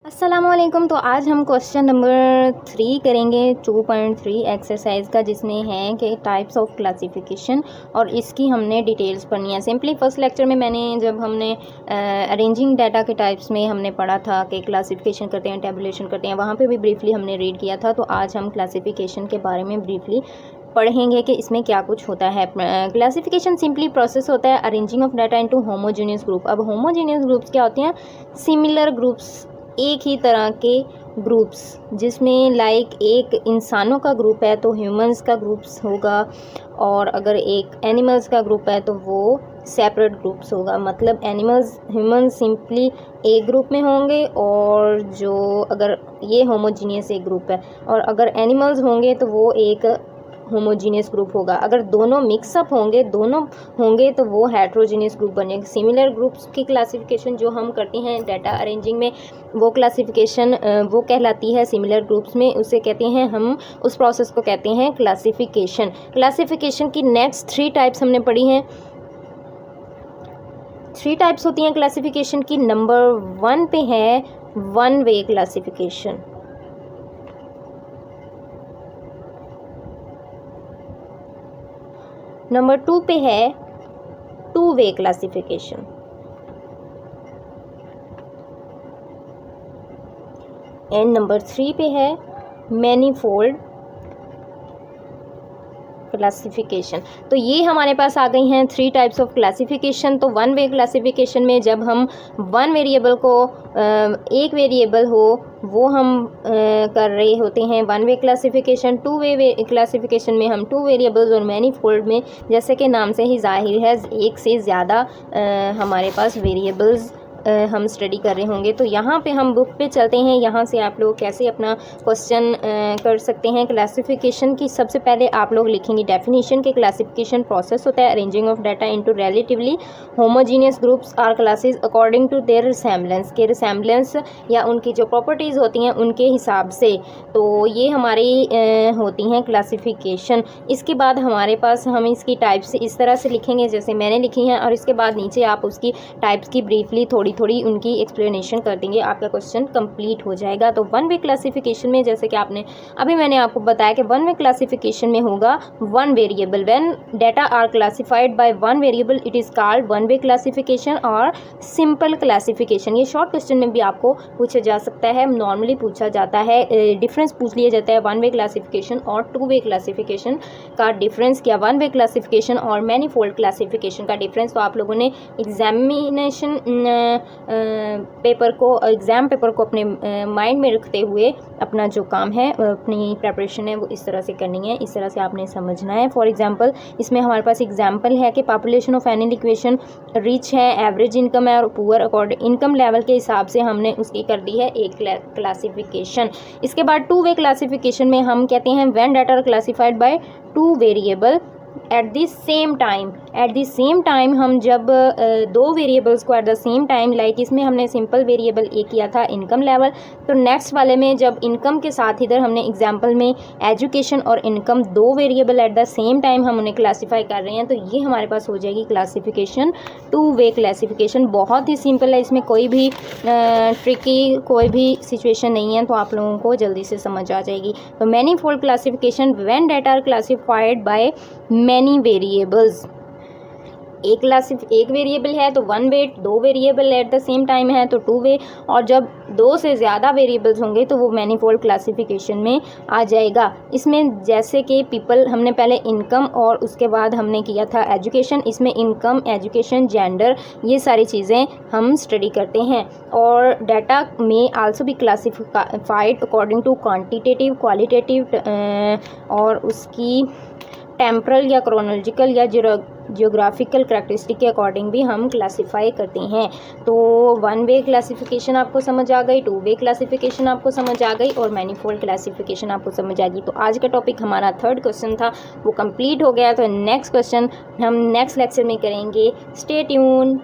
अस्सलामुअलैकुम। तो आज हम क्वेश्चन नंबर 3 करेंगे 2.3 एक्सरसाइज का, जिसमें है कि टाइप्स ऑफ क्लासिफिकेशन, और इसकी हमने डिटेल्स पढ़नी है। सिंपली फर्स्ट लेक्चर में जब हमने अरेंजिंग डाटा के टाइप्स में हमने पढ़ा था कि क्लासिफिकेशन करते हैं, टेबुलेशन करते हैं, वहाँ पे भी ब्रीफली हमने रीड किया था। तो आज हम क्लासिफिकेशन के बारे में ब्रीफली पढ़ेंगे कि इसमें क्या कुछ होता है। क्लासिफिकेशन सिंपली प्रोसेस होता है arranging of data into homogeneous group. अब होमोजेनियस ग्रुप्स क्या होते हैं? सिमिलर ग्रुप्स, एक ही तरह के ग्रुप्स, जिसमें लाइक एक इंसानों का ग्रुप है तो ह्यूमंस का ग्रुप्स होगा, और अगर एक एनिमल्स का ग्रुप है तो वो सेपरेट ग्रुप्स होगा। मतलब एनिमल्स ह्यूमंस सिंपली एक ग्रुप में होंगे, और जो अगर ये होमोजीनियस एक ग्रुप है, और अगर एनिमल्स होंगे तो वो एक होमोजीनियस ग्रुप होगा। अगर दोनों मिक्सअप होंगे तो वो हेट्रोजीनियस ग्रुप बनेगा। सिमिलर ग्रुप्स की क्लासिफिकेशन जो हम करते हैं डाटा अरेंजिंग में, वो क्लासिफिकेशन वो कहलाती है सिमिलर ग्रुप्स में, उसे कहते हैं हम, उस प्रोसेस को कहते हैं क्लासिफिकेशन। क्लासिफिकेशन की नेक्स्ट 3 टाइप्स हमने पढ़ी हैं। 3 टाइप्स होती हैं क्लासिफिकेशन की। नंबर 1 पे है वन वे क्लासिफिकेशन, नंबर 2 पे है 2 वे क्लासिफिकेशन, एंड नंबर 3 पे है मैनीफोल्ड क्लासिफिकेशन। तो ये हमारे पास आ गई हैं 3 टाइप्स ऑफ क्लासिफिकेशन। तो वन वे क्लासिफिकेशन में जब हम वन वेरिएबल को एक वेरिएबल हो वो हम कर रहे होते हैं वन वे क्लासिफिकेशन। 2 वे क्लासिफिकेशन में हम 2 वेरिएबल्स और मैनीफोल्ड में, जैसे कि नाम से ही जाहिर है, एक से ज़्यादा हमारे पास वेरिएबल्स हम स्टडी कर रहे होंगे। तो यहाँ पे हम बुक पे चलते हैं। यहाँ से आप लोग कैसे अपना क्वेश्चन कर सकते हैं क्लासिफिकेशन की। सबसे पहले आप लोग लिखेंगे डेफिनेशन के क्लासिफिकेशन प्रोसेस होता है arranging of data into relatively homogeneous groups or classes according to their resemblance, के रिसेम्बलेंस या उनकी जो प्रॉपर्टीज़ होती हैं उनके हिसाब से। तो ये हमारी होती हैं क्लासिफिकेशन। इसके बाद हमारे पास हम इसकी टाइप्स इस तरह से लिखेंगे जैसे मैंने लिखी हैं, और इसके बाद नीचे आप उसकी टाइप्स की ब्रीफली थोड़ी उनकी एक्सप्लेनेशन कर देंगे, आपका क्वेश्चन कंप्लीट हो जाएगा। तो वन वे क्लासिफिकेशन में, जैसे कि मैंने आपको बताया कि वन वे क्लासिफिकेशन में होगा one variable. When data are classified by one variable it is called one way classification और सिंपल क्लासिफिकेशन। ये शॉर्ट क्वेश्चन में भी आपको पूछा जा सकता है, नॉर्मली पूछा जाता है। डिफरेंस पूछ लिया जाता है वन वे क्लासिफिकेशन और 2 वे क्लासिफिकेशन का डिफरेंस क्या, वन वे क्लासिफिकेशन और मैनीफोल्ड क्लासिफिकेशन का डिफरेंस। तो आप लोगों ने एग्ज़ाम पेपर को अपने माइंड में रखते हुए अपना जो काम है, अपनी प्रेपरेशन है, वो इस तरह से करनी है, इस तरह से आपने समझना है। फॉर एग्जांपल इसमें हमारे पास एग्जांपल है कि population of any equation rich है, एवरेज इनकम है और पुअर, अकॉर्डिंग इनकम लेवल के हिसाब से हमने उसकी कर दी है एक क्लासिफिकेशन। इसके बाद 2 वे क्लासिफिकेशन में हम कहते हैं when data are classified by 2 variable at the same time हम जब 2 वेरिएबल्स को at the same time, like इसमें हमने सिंपल वेरिएबल एक किया था इनकम लेवल, तो नेक्स्ट वाले में जब इनकम के साथ इधर हमने एग्जांपल में एजुकेशन और income 2 variable at the same time हम उन्हें क्लासीफाई कर रहे हैं, तो ये हमारे पास हो जाएगी क्लासिफिकेशन 2 वे क्लासिफिकेशन। बहुत ही सिंपल है, इसमें कोई भी ट्रिकी कोई भी सिचुएशन नहीं है, तो आप लोगों को जल्दी से समझ आ जाएगी। तो manifold classification when data are classified by many variables. एक वेरिएबल है तो 1 way, 2 variable at the same time है तो 2 वे, और जब 2 से ज़्यादा वेरिएबल्स होंगे तो वो मैनीफोल्ड क्लासिफिकेशन में आ जाएगा। इसमें जैसे कि पीपल, हमने पहले इनकम और उसके बाद हमने किया था एजुकेशन, इसमें इनकम, एजुकेशन, जेंडर, ये सारी चीज़ें हम स्टडी करते हैं। और डाटा में आल्सो भी classified according to quantitative, qualitative और उसकी टेम्परल या क्रोनोलॉजिकल या जियोग्राफिकल करैक्टरिस्टिक के अकॉर्डिंग भी हम क्लासीफाई करते हैं। तो 1 वे क्लासिफिकेशन आपको समझ आ गई, 2 वे क्लासिफिकेशन आपको समझ आ गई, और मैनीफोल्ड क्लासिफिकेशन आपको समझ आ गई। तो आज का टॉपिक हमारा 3rd क्वेश्चन था, वो कंप्लीट हो गया। तो नेक्स्ट क्वेश्चन हम नेक्स्ट लेक्चर में करेंगे। Stay tune.